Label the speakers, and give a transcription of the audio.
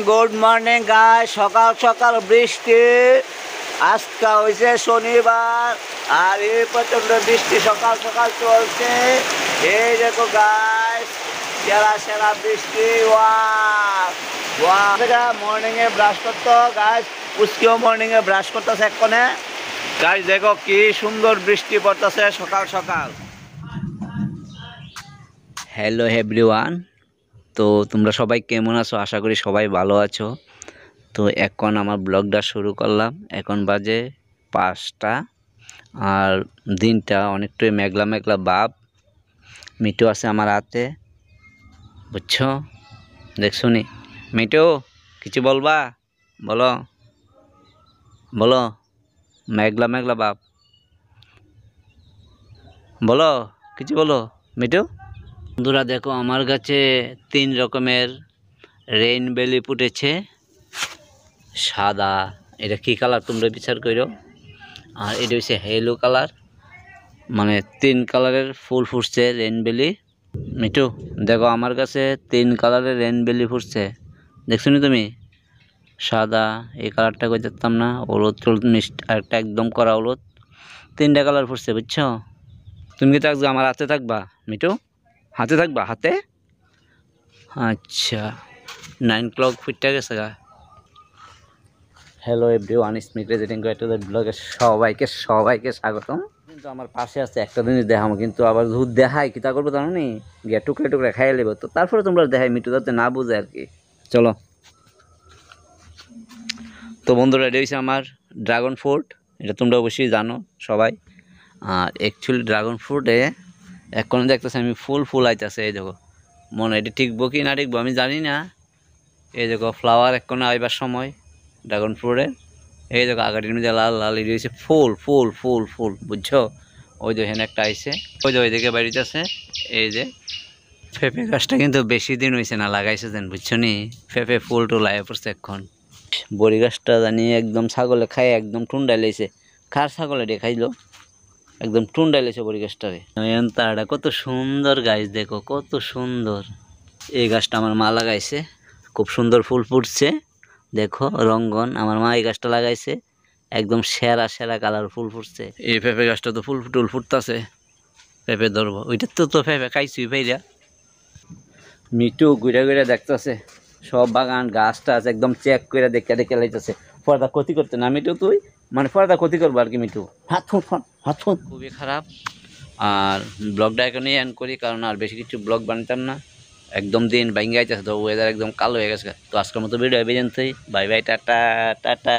Speaker 1: Good morning guys. সকাল সকাল বৃষ্টি। আজকে হয়েছে শনিবার আর এই প্রচন্ড বৃষ্টি সকাল সকাল চলছে। এই দেখো গাইস, সেরা সেরা বৃষ্টি। মর্নিং এ ব্রাশ করতো গাইস, উস্কিও মর্নিং এ ব্রাশ করতেছে এক্ষণে। গাইস দেখো কি সুন্দর বৃষ্টি পড়তেছে সকাল সকাল। হ্যালো এভরিওয়ান, তো তোমরা সবাই কেমন আছো? আশা করি সবাই ভালো আছো। তো এখন আমার ব্লগটা শুরু করলাম। এখন বাজে 5টা আর দিনটা অনেকটাই মেঘলা মেঘলা ভাব। মিঠু আছে আমার হাতে, বুঝছো? দেখছো নি? মিঠু কিছু বলবা? বলো বলো। মেঘলা মেঘলা ভাব, বলো কিছু বলো মিঠু। বন্ধুরা দেখো, আমার কাছে 3 রকমের রেইনবেলি ফুটেছে। সাদা, এটা কি কালার তোমরা বিচার করো। আর এটা হচ্ছে হেলো কালার, মানে 3 কালারের ফুল ফুটছে রেইনবেলি। মিঠু দেখো, আমার কাছে 3 কালারের রেইনবেলি ফুটছে। দেখছো নি তুমি? সাদা, এই কালারটা কই দেখতাম না, হলুদ হলুদ মিষ্টি, আরেকটা একদম কড়া হলুদ। 3টা কালার ফুটছে, বুঝছো? তুমি কি আজকে আমার হাতে থাকবা মিঠু? হাতে থাকবা? হাতে? আচ্ছা, 9 o'clock ফুটটা গেছে গা। হ্যালো এভরিওয়ান, স্মিথ রেজিডিং ক্রিয়েটরদের ব্লগে সবাইকে সবাইকে স্বাগতম। কিন্তু আমার পাশে আছে একটা জিনিস দেখাবো, কিন্তু আবার দুধ দেখাই কি তা করবো জানো নি? গিয়ে টুকরে টুকরে খাইয়ে নেবো। তো তারপরে তোমরা দেখাই মিটু যাতে না বুঝে আর কি। চলো। তো বন্ধুরা, এটা হচ্ছে আমার ড্রাগন ফ্রুট। এটা তোমরা অবশ্যই জানো সবাই। আর অ্যাকচুয়ালি ড্রাগন ফ্রুটে এখন দেখতেছি আমি ফুল আইতেছে। এই দেখো, মনে এটা টিকবো কি না টিকবো আমি জানি না। এই দেখো ফ্লাওয়ার এখন আইবার সময় ড্রাগন ফ্রুটের। এই দেখো আগাটির মধ্যে লাল লাল রয়েছে ফুল ফুল ফুল ফুল, বুঝছো? ওই যে এখানে একটা আইছে, ওই যে ওইদিকে বাড়িতে আছে। এই যে পেঁপে গাছটা কিন্তু বেশি দিন হয়েছে না লাগাইছে যেন, বুঝছো নি? পেঁপে ফুল টুল আয় পড়ছে এখন। বড়ি গাছটা জানি একদম ছাগলে খাই একদম টুন্ডাই লাইছে। কার ছাগলে রে খাইলো? একদম টুন্ডাই লাইছে বড়ি গাছটারে। তারটা কত সুন্দর গাছ, দেখো কত সুন্দর। এই গাছটা আমার মা লাগাইছে, খুব সুন্দর ফুল ফুটছে। দেখো রঙ্গন, আমার মা এই গাছটা লাগাইছে, একদম সেরা সেরা কালার ফুল ফুটছে। এই পেঁপে গাছটা তো ফুল টুল ফুটতেছে। পেঁপে ধরবো, ওইটা তো পেঁপে খাইছি ভাইরা। মিটু ঘুরে ঘুরে দেখতেছে সব বাগান গাছ টাছ একদম চেক করে দেখে দেখে লাইতেছে। পর্দা ক্ষতি করতে না মিটু তুই, মানে পর্দা ক্ষতি করবো আর কি মিটু। হাত ফুট খুবই খারাপ। আর ব্লগটা এখানেই এন্ড করি, কারণ আর বেশি কিছু ব্লগ বানাতাম না। একদম দিন বাইঙ্গে যাইতেছে, তো ওয়েদার একদম কালো হয়ে গেছে। তো আজকের মতো ভিডিও এই পর্যন্তই। Bye bye, tata tata.